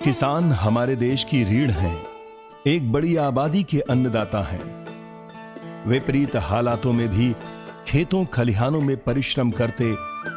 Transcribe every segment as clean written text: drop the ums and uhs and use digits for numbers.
किसान हमारे देश की रीढ़ हैं, एक बड़ी आबादी के अन्नदाता हैं। विपरीत हालातों में भी खेतों खलिहानों में परिश्रम करते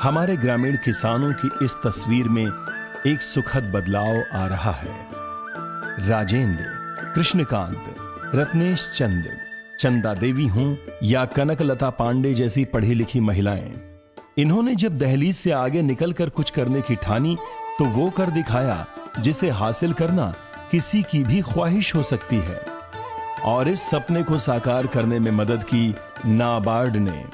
हमारे ग्रामीण किसानों की इस तस्वीर में एक सुखद बदलाव आ रहा है। राजेंद्र, कृष्णकांत, रत्नेश चंद, चंदा देवी हों या कनकलता पांडे जैसी पढ़ी लिखी महिलाएं, इन्होंने जब दहलीज से आगे निकलकर कुछ करने की ठानी तो वो कर दिखाया जिसे हासिल करना किसी की भी ख्वाहिश हो सकती है। और इस सपने को साकार करने में मदद की नाबार्ड ने,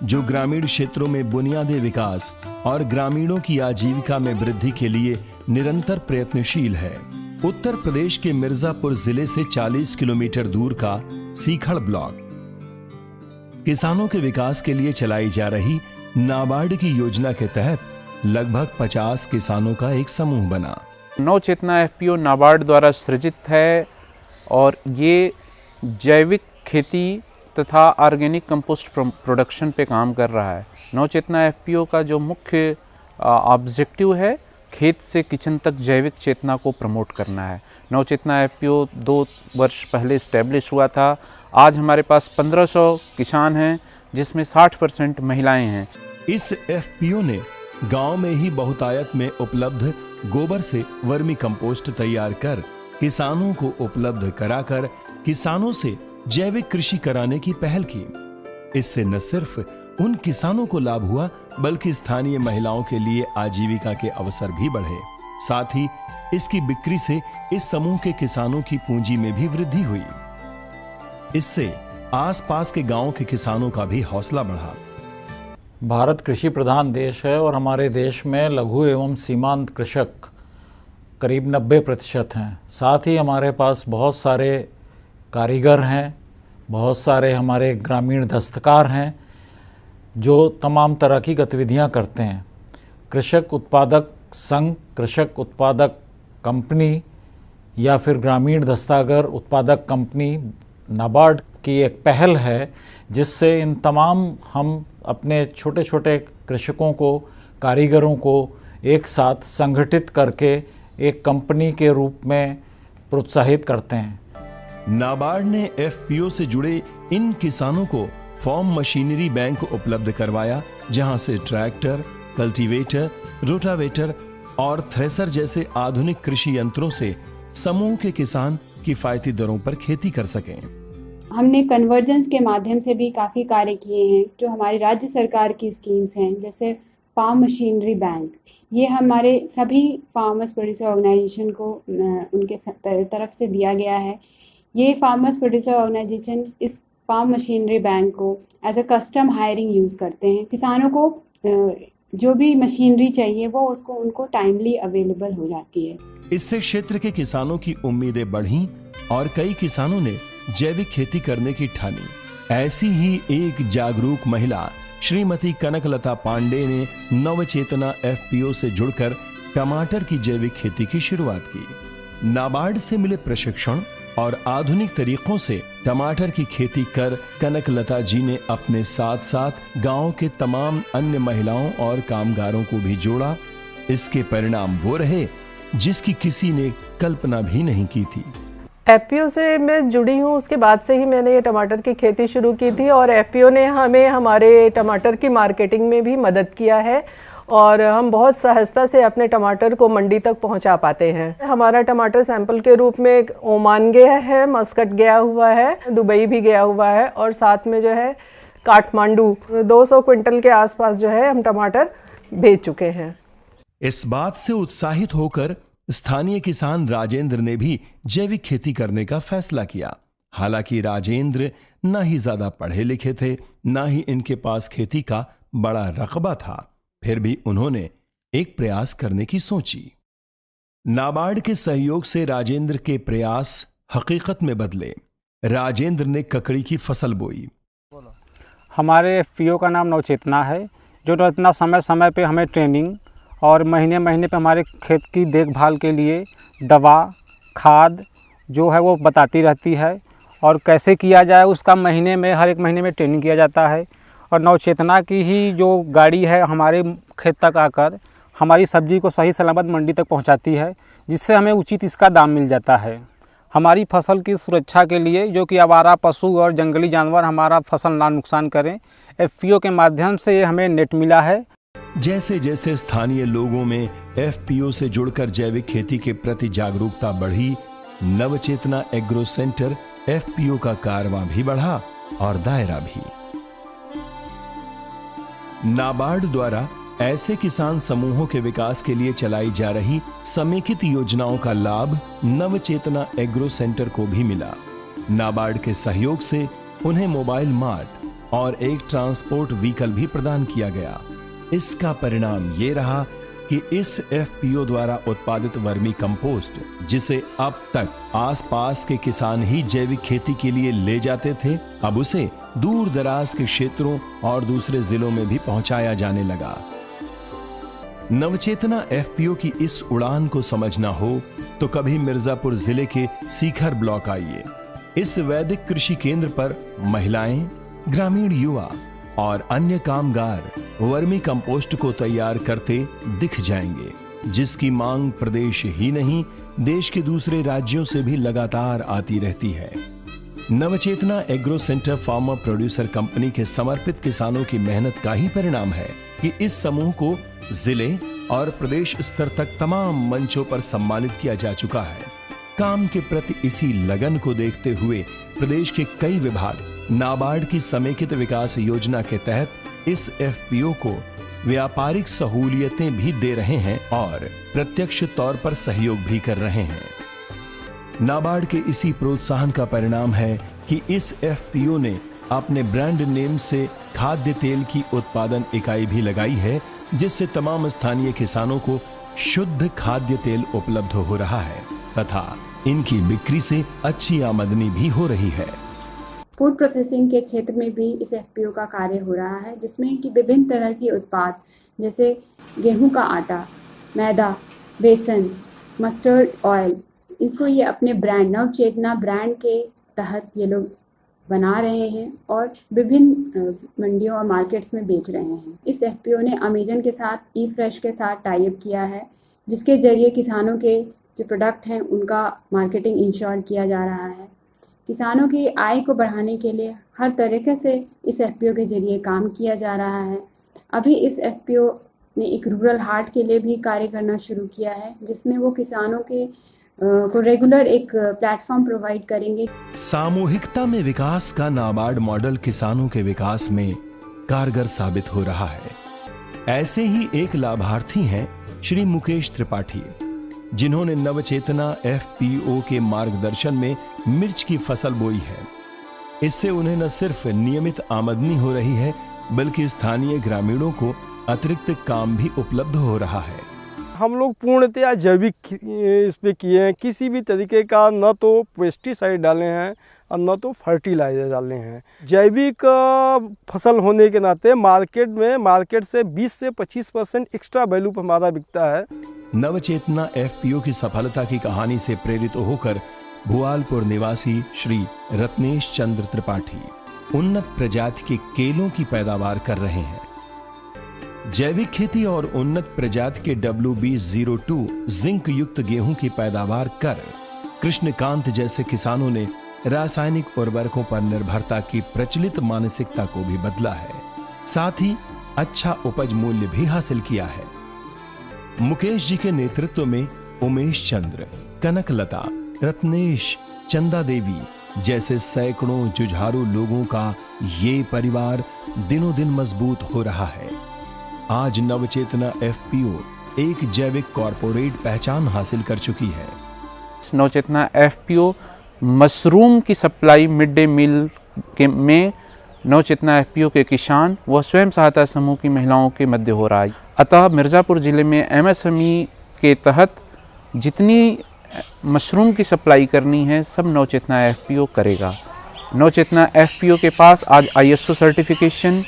जो ग्रामीण क्षेत्रों में बुनियादी विकास और ग्रामीणों की आजीविका में वृद्धि के लिए निरंतर प्रयत्नशील है। उत्तर प्रदेश के मिर्जापुर जिले से 40 किलोमीटर दूर का सीखड़ ब्लॉक किसानों के विकास के लिए चलाई जा रही नाबार्ड की योजना के तहत लगभग 50 किसानों का एक समूह बना। नव चेतना एफपीओ नाबार्ड द्वारा सृजित है और ये जैविक खेती तथा ऑर्गेनिक कंपोस्ट प्रोडक्शन पे काम कर रहा है। नव चेतना एफपीओ का जो मुख्य ऑब्जेक्टिव है, खेत से किचन तक जैविक चेतना को प्रमोट करना है। नव चेतना एफपीओ 2 वर्ष पहले इस्टेब्लिश हुआ था। आज हमारे पास 1500 किसान हैं, जिसमें 60% महिलाएं हैं। इस एफपीओ ने गांव में ही बहुतायत में उपलब्ध गोबर से वर्मी कंपोस्ट तैयार कर किसानों को उपलब्ध कराकर किसानों से जैविक कृषि कराने की पहल की। इससे न सिर्फ उन किसानों को लाभ हुआ, बल्कि स्थानीय महिलाओं के लिए आजीविका के अवसर भी बढ़े। साथ ही इसकी बिक्री से इस समूह के किसानों की पूंजी में भी वृद्धि हुई। इससे आसपास के गांवों के किसानों का भी हौसला बढ़ा। भारत कृषि प्रधान देश है और हमारे देश में लघु एवं सीमांत कृषक करीब 90% हैं। साथ ही हमारे पास बहुत सारे कारीगर हैं, बहुत सारे हमारे ग्रामीण दस्तकार हैं जो तमाम तरह की गतिविधियां करते हैं। कृषक उत्पादक संघ, कृषक उत्पादक कंपनी या फिर ग्रामीण दस्तागर उत्पादक कंपनी नाबार्ड की एक पहल है, जिससे इन तमाम हम अपने छोटे छोटे कृषकों को, कारीगरों को एक साथ संगठित करके एक कंपनी के रूप में प्रोत्साहित करते हैं। नाबार्ड ने एफपीओ से जुड़े इन किसानों को फार्म मशीनरी बैंक उपलब्ध करवाया, जहां से ट्रैक्टर, कल्टीवेटर, रोटावेटर और थ्रेसर जैसे आधुनिक कृषि यंत्रों से समूह के किसान किफायती दरों पर खेती कर सकें। हमने कन्वर्जेंस के माध्यम से भी काफ़ी कार्य किए हैं, जो हमारी राज्य सरकार की स्कीम्स हैं, जैसे फार्म मशीनरी बैंक। ये हमारे सभी फार्मर्स प्रोड्यूसर ऑर्गेनाइजेशन को उनके तरफ से दिया गया है। ये फार्मर्स प्रोड्यूसर ऑर्गेनाइजेशन इस फार्म मशीनरी बैंक को as a custom hiring use करते हैं। किसानों को जो भी मशीनरी चाहिए वो उनको टाइमली अवेलेबल हो जाती है। इससे क्षेत्र के किसानों की उम्मीदें बढ़ी और कई किसानों ने जैविक खेती करने की ठानी। ऐसी ही एक जागरूक महिला श्रीमती कनकलता पांडे ने नव चेतना एफपीओ से जुड़कर टमाटर की जैविक खेती की शुरुआत की। नाबार्ड से मिले प्रशिक्षण और आधुनिक तरीकों से टमाटर की खेती कर कनकलता जी ने अपने साथ साथ गांव के तमाम अन्य महिलाओं और कामगारों को भी जोड़ा। इसके परिणाम वो रहे जिसकी किसी ने कल्पना भी नहीं की थी। एफपीओ से मैं जुड़ी हूँ, उसके बाद से ही मैंने ये टमाटर की खेती शुरू की थी और एफपीओ ने हमें हमारे टमाटर की मार्केटिंग में भी मदद किया है और हम बहुत सहजता से अपने टमाटर को मंडी तक पहुंचा पाते हैं। हमारा टमाटर सैंपल के रूप में ओमान गया है, मस्कट गया हुआ है, दुबई भी गया हुआ है और साथ में जो है काठमांडू 200 क्विंटल के आसपास जो है हम टमाटर भेज चुके हैं। इस बात से उत्साहित होकर स्थानीय किसान राजेंद्र ने भी जैविक खेती करने का फैसला किया। हालांकि राजेंद्र ना ही ज्यादा पढ़े लिखे थे, ना ही इनके पास खेती का बड़ा रकबा था, फिर भी उन्होंने एक प्रयास करने की सोची। नाबार्ड के सहयोग से राजेंद्र के प्रयास हकीकत में बदले। राजेंद्र ने ककड़ी की फसल बोई। हमारे एफपीओ का नाम नवचेतना है, जो नवचेतना समय समय पे हमें ट्रेनिंग और महीने महीने पे हमारे खेत की देखभाल के लिए दवा, खाद जो है वो बताती रहती है और कैसे किया जाए उसका हर एक महीने में ट्रेनिंग किया जाता है। और नवचेतना की ही जो गाड़ी है हमारे खेत तक आकर हमारी सब्जी को सही सलामत मंडी तक पहुंचाती है, जिससे हमें उचित इसका दाम मिल जाता है। हमारी फसल की सुरक्षा के लिए जो कि आवारा पशु और जंगली जानवर हमारा फसल ना नुकसान करें, एफपीओ के माध्यम से हमें नेट मिला है। जैसे जैसे स्थानीय लोगों में एफपीओ से जुड़कर जैविक खेती के प्रति जागरूकता बढ़ी, नवचेतना एग्रो सेंटर एफपीओ का कारवां भी बढ़ा और दायरा भी। नाबार्ड द्वारा ऐसे किसान समूहों के विकास के लिए चलाई जा रही समेकित योजनाओं का लाभ नवचेतना एग्रो सेंटर को भी मिला। नाबार्ड के सहयोग से उन्हें मोबाइल मार्ट और एक ट्रांसपोर्ट व्हीकल भी प्रदान किया गया। इसका परिणाम ये रहा कि इस एफपीओ द्वारा उत्पादित वर्मी कंपोस्ट, जिसे अब तक आसपास के किसान ही जैविक खेती के लिए ले जाते थे, अब उसे दूर दराज के क्षेत्रों और दूसरे जिलों में भी पहुंचाया जाने लगा। नवचेतना एफपीओ की इस उड़ान को समझना हो तो कभी मिर्जापुर जिले के सीखर ब्लॉक आइए। इस वैदिक कृषि केंद्र पर महिलाएं, ग्रामीण युवा और अन्य कामगार वर्मी कंपोस्ट को तैयार करते दिख जाएंगे, जिसकी मांग प्रदेश ही नहीं देश के दूसरे राज्यों से भी लगातार आती रहती है। Navchetna agro centre farmer producer company के समर्पित किसानों की मेहनत का ही परिणाम है कि इस समूह को जिले और प्रदेश स्तर तक तमाम मंचों पर सम्मानित किया जा चुका है। काम के प्रति इसी लगन को देखते हुए प्रदेश के कई विभाग नाबार्ड की समेकित विकास योजना के तहत इस एफपीओ को व्यापारिक सहूलियतें भी दे रहे हैं और प्रत्यक्ष तौर पर सहयोग भी कर रहे हैं। नाबार्ड के इसी प्रोत्साहन का परिणाम है कि इस एफपीओ ने अपने ब्रांड नेम से खाद्य तेल की उत्पादन इकाई भी लगाई है, जिससे तमाम स्थानीय किसानों को शुद्ध खाद्य तेल उपलब्ध हो रहा है तथा इनकी बिक्री से अच्छी आमदनी भी हो रही है। फूड प्रोसेसिंग के क्षेत्र में भी इस एफपीओ का कार्य हो रहा है, जिसमें कि विभिन्न तरह के उत्पाद जैसे गेहूं का आटा, मैदा, बेसन, मस्टर्ड ऑयल, इसको ये अपने ब्रांड नवचेतना ब्रांड के तहत ये लोग बना रहे हैं और विभिन्न मंडियों और मार्केट्स में बेच रहे हैं। इस एफपीओ ने अमेजन के साथ ई फ्रेश के साथ टाई अप किया है, जिसके जरिए किसानों के जो प्रोडक्ट हैं उनका मार्केटिंग इंश्योर किया जा रहा है। किसानों की आय को बढ़ाने के लिए हर तरीके से इस एफपीओ के जरिए काम किया जा रहा है। अभी इस एफपीओ ने एक रूरल हार्ट के लिए भी कार्य करना शुरू किया है, जिसमें वो किसानों के को रेगुलर एक प्लेटफॉर्म प्रोवाइड करेंगे। सामूहिकता में विकास का नाबार्ड मॉडल किसानों के विकास में कारगर साबित हो रहा है। ऐसे ही एक लाभार्थी हैं श्री मुकेश त्रिपाठी, जिन्होंने नवचेतना एफपीओ के मार्गदर्शन में मिर्च की फसल बोई है। इससे उन्हें न सिर्फ नियमित आमदनी हो रही है, बल्कि स्थानीय ग्रामीणों को अतिरिक्त काम भी उपलब्ध हो रहा है। हम लोग पूर्णतया जैविक इस पे किए हैं, किसी भी तरीके का न तो पेस्टिसाइड डाले हैं और न तो फर्टिलाइजर डाले हैं। जैविक फसल होने के नाते मार्केट से 20 से 25% एक्स्ट्रा वैल्यू पर हमारा बिकता है। नवचेतना एफपीओ की सफलता की कहानी से प्रेरित होकर भुआलपुर निवासी श्री रत्नेश चंद्र त्रिपाठी उन्नत प्रजाति के केलों की पैदावार कर रहे हैं। जैविक खेती और उन्नत प्रजाति के WB02 जिंक युक्त गेहूं की पैदावार कर कृष्णकांत जैसे किसानों ने रासायनिक उर्वरकों पर निर्भरता की प्रचलित मानसिकता को भी बदला है, साथ ही अच्छा उपज मूल्य भी हासिल किया है। मुकेश जी के नेतृत्व में उमेश चंद्र, कनकलता, रत्नेश, चंदा देवी जैसे सैकड़ों जुझारू लोगों का ये परिवार दिनों दिन मजबूत हो रहा है। आज नवचेतना एफपीओ एक जैविक कॉरपोरेट पहचान हासिल कर चुकी है। नवचेतना एफपीओ मशरूम की सप्लाई मिड डे मील में नवचेतना एफपीओ के किसान व स्वयं सहायता समूह की महिलाओं के मध्य हो रहा है। अतः मिर्ज़ापुर ज़िले में एमएसएमई के तहत जितनी मशरूम की सप्लाई करनी है सब नवचेतना एफपीओ करेगा। नवचेतना एफपीओ के पास आज ISO certification,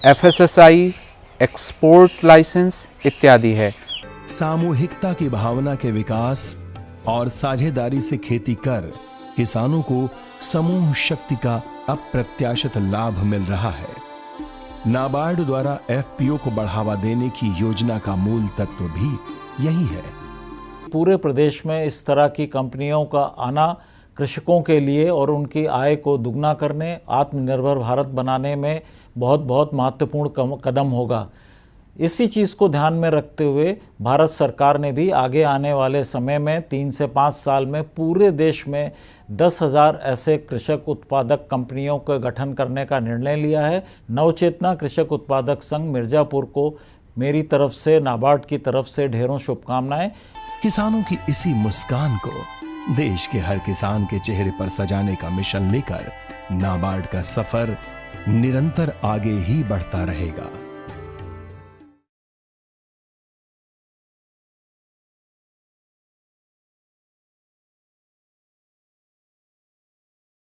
FSSI, export licence इत्यादि है। सामूहिकता की भावना के विकास और साझेदारी से खेती कर किसानों को समूह शक्ति का अप्रत्याशित लाभ मिल रहा है। नाबार्ड द्वारा एफपीओ को बढ़ावा देने की योजना का मूल तत्व भी यही है। पूरे प्रदेश में इस तरह की कंपनियों का आना कृषकों के लिए और उनकी आय को दुगना करने, आत्मनिर्भर भारत बनाने में बहुत बहुत महत्वपूर्ण कदम होगा। इसी चीज़ को ध्यान में रखते हुए भारत सरकार ने भी आगे आने वाले समय में 3 से 5 साल में पूरे देश में 10,000 ऐसे कृषक उत्पादक कंपनियों का गठन करने का निर्णय लिया है। नवचेतना कृषक उत्पादक संघ मिर्ज़ापुर को मेरी तरफ से, नाबार्ड की तरफ से ढेरों शुभकामनाएं। किसानों की इसी मुस्कान को देश के हर किसान के चेहरे पर सजाने का मिशन लेकर नाबार्ड का सफर निरंतर आगे ही बढ़ता रहेगा।